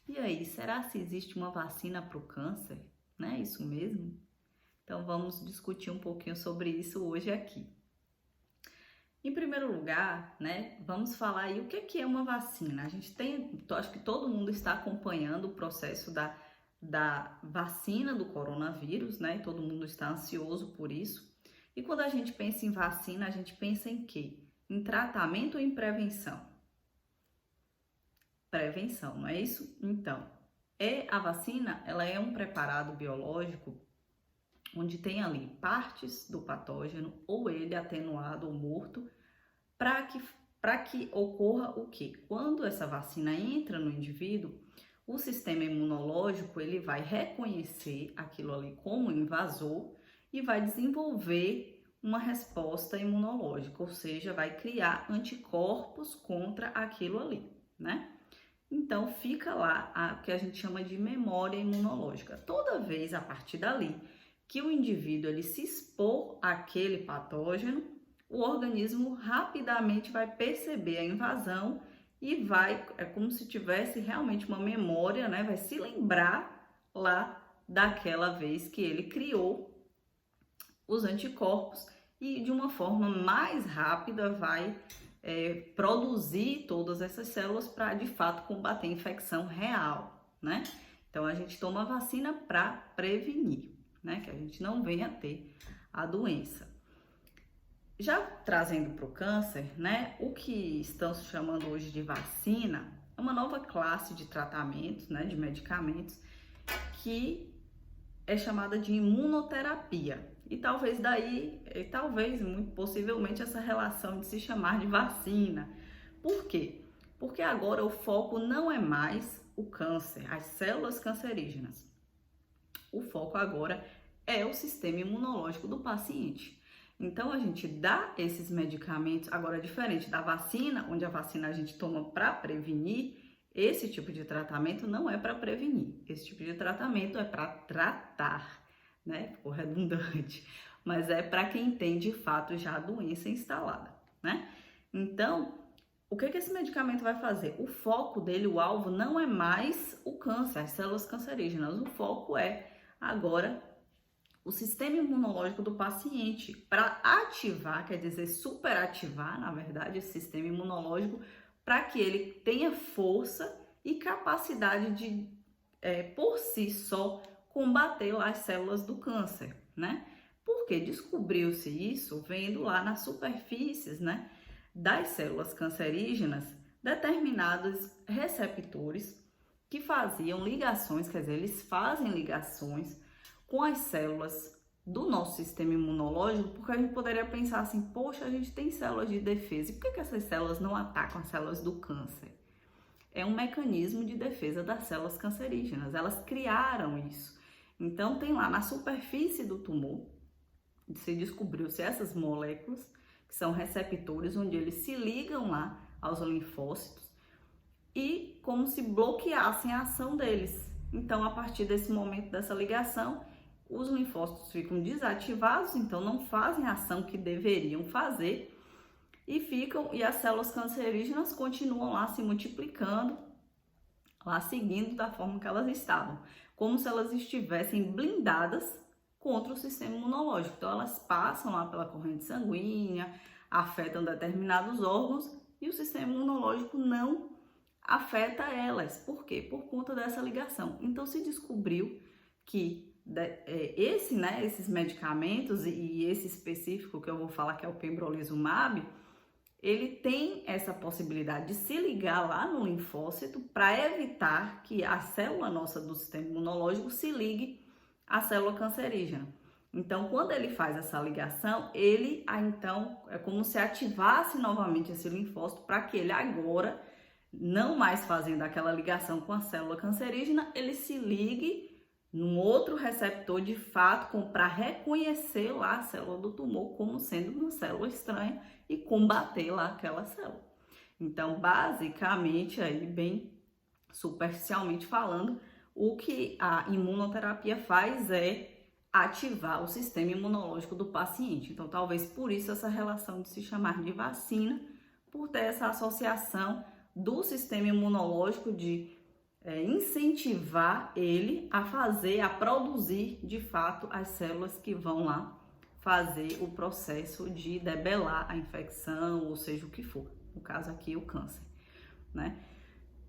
E aí, será se existe uma vacina para o câncer? Não é isso mesmo? Então vamos discutir um pouquinho sobre isso hoje aqui. Em primeiro lugar, né, vamos falar aí o que é uma vacina. A gente tem, acho que todo mundo está acompanhando o processo da vacina do coronavírus, né? Todo mundo está ansioso por isso. E quando a gente pensa em vacina, a gente pensa em quê? Em tratamento ou em prevenção? Prevenção, não é isso? Então, a vacina, ela é um preparado biológico onde tem ali partes do patógeno ou ele atenuado ou morto para que ocorra o quê? Quando essa vacina entra no indivíduo, o sistema imunológico ele vai reconhecer aquilo ali como invasor e vai desenvolver uma resposta imunológica, ou seja, vai criar anticorpos contra aquilo ali, né? Então fica lá o que a gente chama de memória imunológica. Toda vez a partir dali que o indivíduo ele se expor àquele patógeno, o organismo rapidamente vai perceber a invasão e é como se tivesse realmente uma memória, né? Vai se lembrar lá daquela vez que ele criou os anticorpos e de uma forma mais rápida vai produzir todas essas células para de fato combater a infecção real, né? Então a gente toma vacina para prevenir, né? Que a gente não venha a ter a doença. Já trazendo para o câncer, né? O que estão se chamando hoje de vacina é uma nova classe de tratamentos, né? De medicamentos que é chamada de imunoterapia. E talvez, muito possivelmente, essa relação de se chamar de vacina. Por quê? Porque agora o foco não é mais o câncer, as células cancerígenas. O foco agora é o sistema imunológico do paciente. Então, a gente dá esses medicamentos, agora diferente da vacina, onde a vacina a gente toma para prevenir, esse tipo de tratamento não é para prevenir, esse tipo de tratamento é para tratar, né? Ficou redundante, mas é para quem tem de fato já a doença instalada, né? Então, o que esse medicamento vai fazer? O foco dele, o alvo, não é mais o câncer, as células cancerígenas, o foco é agora o sistema imunológico do paciente para ativar, quer dizer, superativar, na verdade, esse sistema imunológico para que ele tenha força e capacidade de, por si só, combater lá as células do câncer, né? Porque descobriu-se isso vendo lá nas superfícies, né, das células cancerígenas determinados receptores que faziam ligações, quer dizer, eles fazem ligações com as células do nosso sistema imunológico, porque a gente poderia pensar assim, poxa, a gente tem células de defesa, e por que essas células não atacam as células do câncer? É um mecanismo de defesa das células cancerígenas, elas criaram isso. Então tem lá na superfície do tumor, se descobriu-se essas moléculas, que são receptores, onde eles se ligam lá aos linfócitos, e como se bloqueassem a ação deles. Então, a partir desse momento dessa ligação, os linfócitos ficam desativados, então não fazem a ação que deveriam fazer e as células cancerígenas continuam lá se multiplicando, lá seguindo da forma que elas estavam, como se elas estivessem blindadas contra o sistema imunológico. Então, elas passam lá pela corrente sanguínea, afetam determinados órgãos e o sistema imunológico não afeta elas. Por quê? Por conta dessa ligação. Então, se descobriu que esses medicamentos e esse específico que eu vou falar, que é o pembrolizumab, ele tem essa possibilidade de se ligar lá no linfócito para evitar que a célula nossa do sistema imunológico se ligue à célula cancerígena. Então, quando ele faz essa ligação, então, é como se ativasse novamente esse linfócito para que ele agora, não mais fazendo aquela ligação com a célula cancerígena, ele se ligue num outro receptor de fato para reconhecer lá a célula do tumor como sendo uma célula estranha e combater lá aquela célula. Então, basicamente, aí bem superficialmente falando, o que a imunoterapia faz é ativar o sistema imunológico do paciente. Então, talvez por isso essa relação de se chamar de vacina, por ter essa associação do sistema imunológico de incentivar ele a fazer, a produzir de fato as células que vão lá fazer o processo de debelar a infecção, ou seja, o que for, no caso aqui o câncer, né?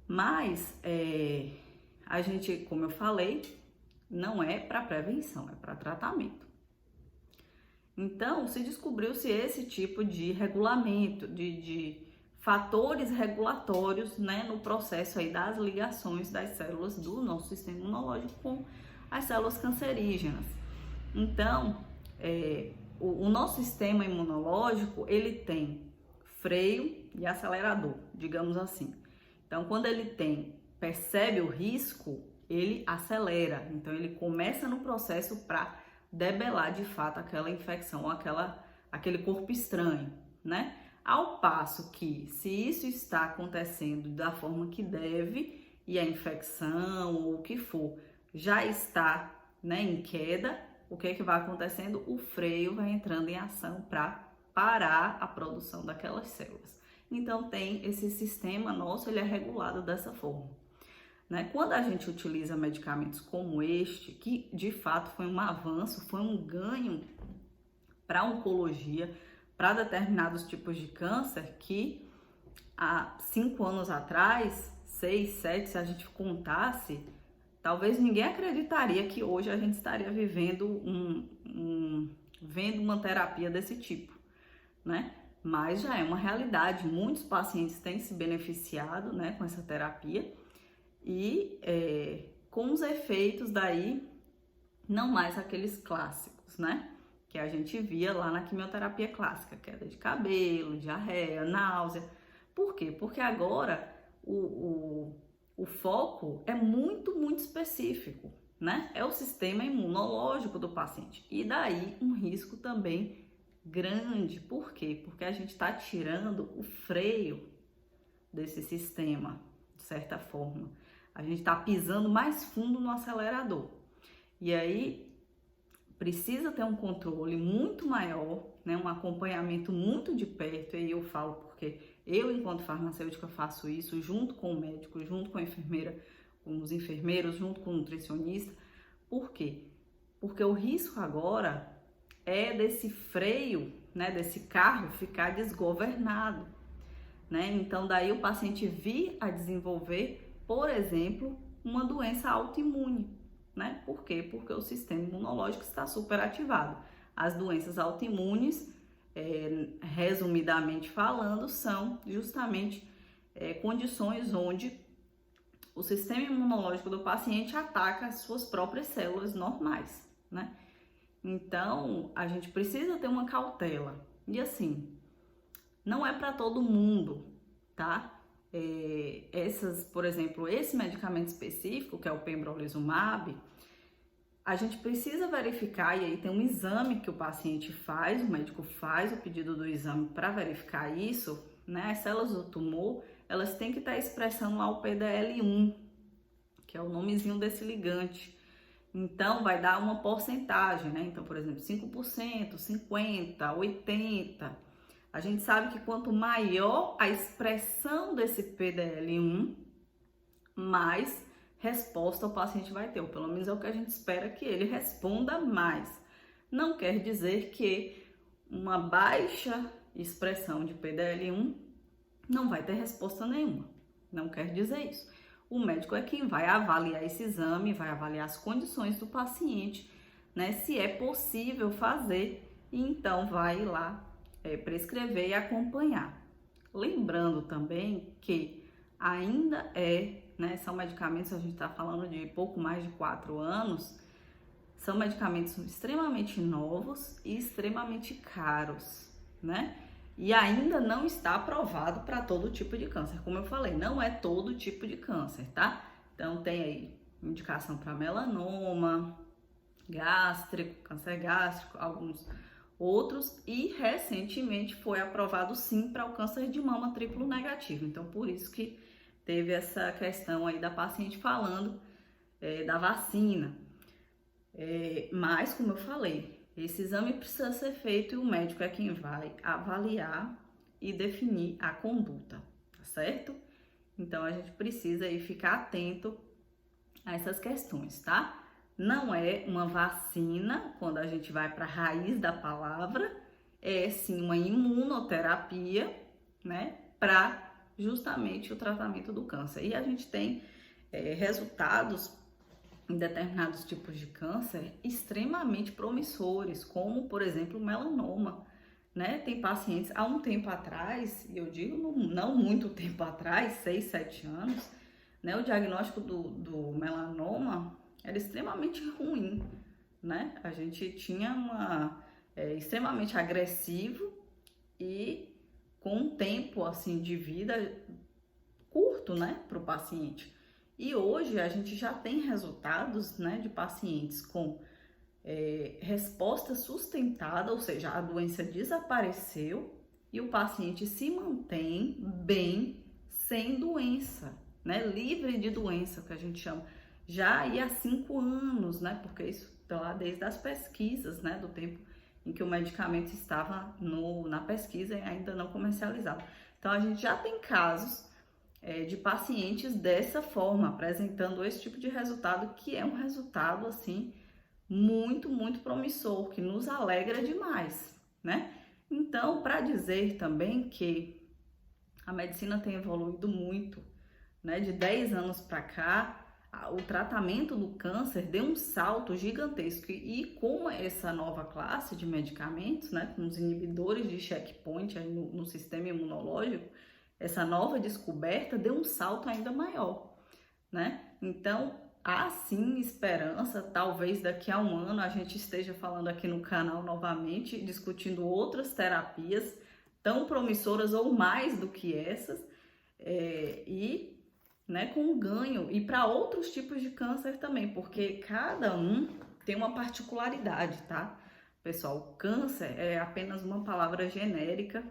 Mas a gente, como eu falei, não é para prevenção, é para tratamento. Então, se descobriu-se esse tipo de regulamento, de fatores regulatórios, né, no processo aí das ligações das células do nosso sistema imunológico com as células cancerígenas. Então, o nosso sistema imunológico, ele tem freio e acelerador, digamos assim. Então, quando ele percebe o risco, ele acelera. Então, ele começa no processo para debelar de fato aquela infecção, aquele corpo estranho, né? Ao passo que, se isso está acontecendo da forma que deve e a infecção ou o que for já está, né, em queda, o que vai acontecendo? O freio vai entrando em ação para parar a produção daquelas células. Então, tem esse sistema nosso, ele é regulado dessa forma, né? Quando a gente utiliza medicamentos como este, que de fato foi um avanço, foi um ganho para a oncologia, para determinados tipos de câncer, que há 5 anos atrás, 6, 7, se a gente contasse, talvez ninguém acreditaria que hoje a gente estaria vivendo vendo uma terapia desse tipo, né? Mas já é uma realidade, muitos pacientes têm se beneficiado, né, com essa terapia e com os efeitos daí, não mais aqueles clássicos, né? Que a gente via lá na quimioterapia clássica, queda de cabelo, diarreia, náusea. Por quê? Porque agora o foco é muito, muito específico, né? É o sistema imunológico do paciente. E daí um risco também grande. Por quê? Porque a gente está tirando o freio desse sistema, de certa forma. A gente está pisando mais fundo no acelerador. E aí precisa ter um controle muito maior, né, um acompanhamento muito de perto, e eu falo porque eu, enquanto farmacêutica, faço isso junto com o médico, junto com a enfermeira, com os enfermeiros, junto com o nutricionista. Por quê? Porque o risco agora é desse freio, né, desse carro ficar desgovernado, né? Então daí o paciente vir a desenvolver, por exemplo, uma doença autoimune. Né? Por quê? Porque o sistema imunológico está superativado. As doenças autoimunes, resumidamente falando, são justamente condições onde o sistema imunológico do paciente ataca as suas próprias células normais, né? Então, a gente precisa ter uma cautela. E assim, não é para todo mundo, tá? Por exemplo, esse medicamento específico, que é o pembrolizumab, a gente precisa verificar, e aí tem um exame que o paciente faz, o médico faz o pedido do exame para verificar isso, né? As células do tumor, elas têm que estar expressando lá o PDL1, que é o nomezinho desse ligante. Então, vai dar uma porcentagem, né? Então, por exemplo, 5%, 50%, 80%. A gente sabe que quanto maior a expressão desse PDL1, mais resposta o paciente vai ter, ou pelo menos é o que a gente espera que ele responda mais. Não quer dizer que uma baixa expressão de PDL1 não vai ter resposta nenhuma. Não quer dizer isso. O médico é quem vai avaliar esse exame, vai avaliar as condições do paciente, né? Se é possível fazer, e então vai lá prescrever e acompanhar. Lembrando também que ainda né, são medicamentos, a gente está falando de pouco mais de 4 anos, são medicamentos extremamente novos e extremamente caros, né? E ainda não está aprovado para todo tipo de câncer. Como eu falei, não é todo tipo de câncer, tá? Então tem aí indicação para melanoma, gástrico, câncer gástrico, alguns outros, e recentemente foi aprovado sim para o câncer de mama triplo negativo. Então por isso que teve essa questão aí da paciente falando da vacina. Mas, como eu falei, esse exame precisa ser feito e o médico é quem vai avaliar e definir a conduta, tá certo? Então a gente precisa aí ficar atento a essas questões, tá? Não é uma vacina, quando a gente vai para a raiz da palavra, é sim uma imunoterapia, né, para justamente o tratamento do câncer. E a gente tem resultados em determinados tipos de câncer extremamente promissores, como, por exemplo, o melanoma, né? Tem pacientes, há um tempo atrás, e eu digo não muito tempo atrás, 6, 7 anos, né? O diagnóstico do melanoma era extremamente ruim, né? A gente tinha extremamente agressivo e com um tempo, assim, de vida curto, né, para o paciente. E hoje a gente já tem resultados, né, de pacientes com resposta sustentada, ou seja, a doença desapareceu e o paciente se mantém bem, sem doença, né, livre de doença, que a gente chama, já aí há 5 anos, né, porque isso está lá desde as pesquisas, né, do tempo em que o medicamento estava na pesquisa e ainda não comercializado. Então a gente já tem casos de pacientes dessa forma, apresentando esse tipo de resultado, que é um resultado, assim, muito, muito promissor, que nos alegra demais, né? Então, para dizer também que a medicina tem evoluído muito, né? De 10 anos para cá, o tratamento do câncer deu um salto gigantesco e com essa nova classe de medicamentos, né? Com os inibidores de checkpoint aí no sistema imunológico, essa nova descoberta deu um salto ainda maior, né? Então, há sim esperança, talvez daqui a um ano a gente esteja falando aqui no canal novamente, discutindo outras terapias tão promissoras ou mais do que essas, né, com ganho, e para outros tipos de câncer também, porque cada um tem uma particularidade, tá? Pessoal, câncer é apenas uma palavra genérica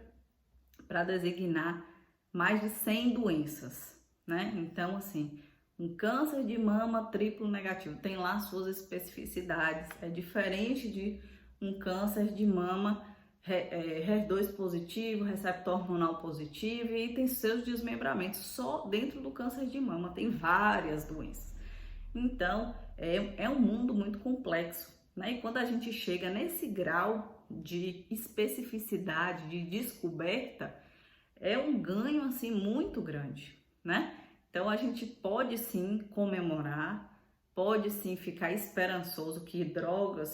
para designar mais de 100 doenças, né? Então, assim, um câncer de mama triplo negativo tem lá suas especificidades, é diferente de um câncer de mama HER2 positivo, receptor hormonal positivo, e tem seus desmembramentos. Só dentro do câncer de mama tem várias doenças. Então, é um mundo muito complexo, né? E quando a gente chega nesse grau de especificidade, de descoberta, é um ganho, assim, muito grande, né? Então, a gente pode sim comemorar, pode sim ficar esperançoso que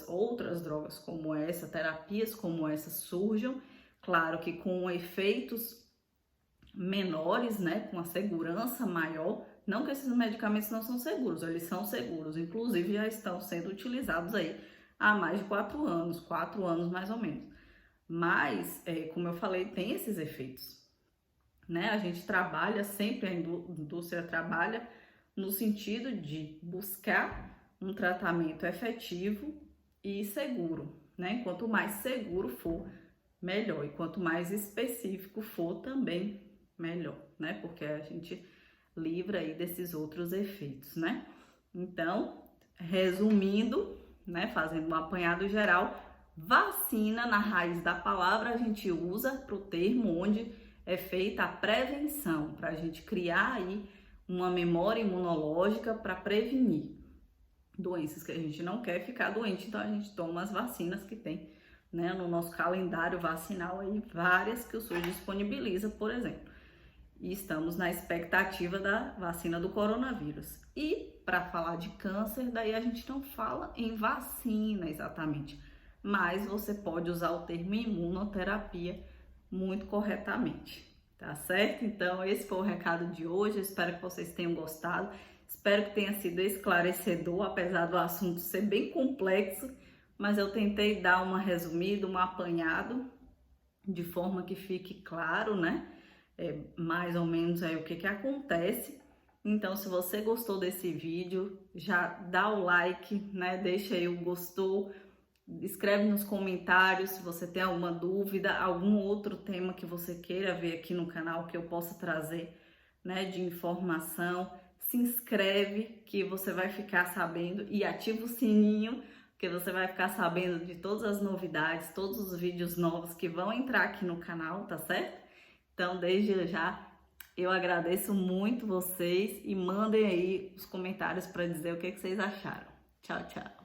outras drogas como essa, terapias como essa surjam, claro que com efeitos menores, né? Com a segurança maior. Não que esses medicamentos não são seguros, eles são seguros, inclusive já estão sendo utilizados aí há mais de 4 anos, 4 anos mais ou menos. Mas, como eu falei, tem esses efeitos, né? A gente trabalha, sempre a indústria trabalha no sentido de buscar um tratamento efetivo e seguro, né? Quanto mais seguro for, melhor. E quanto mais específico for, também melhor, né? Porque a gente livra aí desses outros efeitos, né? Então, resumindo, né? Fazendo um apanhado geral, vacina, na raiz da palavra, a gente usa para o termo onde é feita a prevenção, para a gente criar aí uma memória imunológica para prevenir doenças que a gente não quer ficar doente. Então a gente toma as vacinas que tem, né, no nosso calendário vacinal aí, várias que o SUS disponibiliza, por exemplo. E estamos na expectativa da vacina do coronavírus. E para falar de câncer, daí a gente não fala em vacina exatamente, mas você pode usar o termo imunoterapia muito corretamente, tá certo? Então esse foi o recado de hoje, eu espero que vocês tenham gostado, espero que tenha sido esclarecedor, apesar do assunto ser bem complexo, mas eu tentei dar uma resumida, um apanhado, de forma que fique claro, né? Mais ou menos aí o que acontece. Então, se você gostou desse vídeo, já dá o like, né? Deixa aí o gostou, escreve nos comentários se você tem alguma dúvida, algum outro tema que você queira ver aqui no canal que eu possa trazer, né, de informação. Se inscreve que você vai ficar sabendo e ativa o sininho, que você vai ficar sabendo de todas as novidades, todos os vídeos novos que vão entrar aqui no canal, tá certo? Então, desde já, Eu agradeço muito vocês e mandem aí os comentários para dizer o que vocês acharam. Tchau, tchau.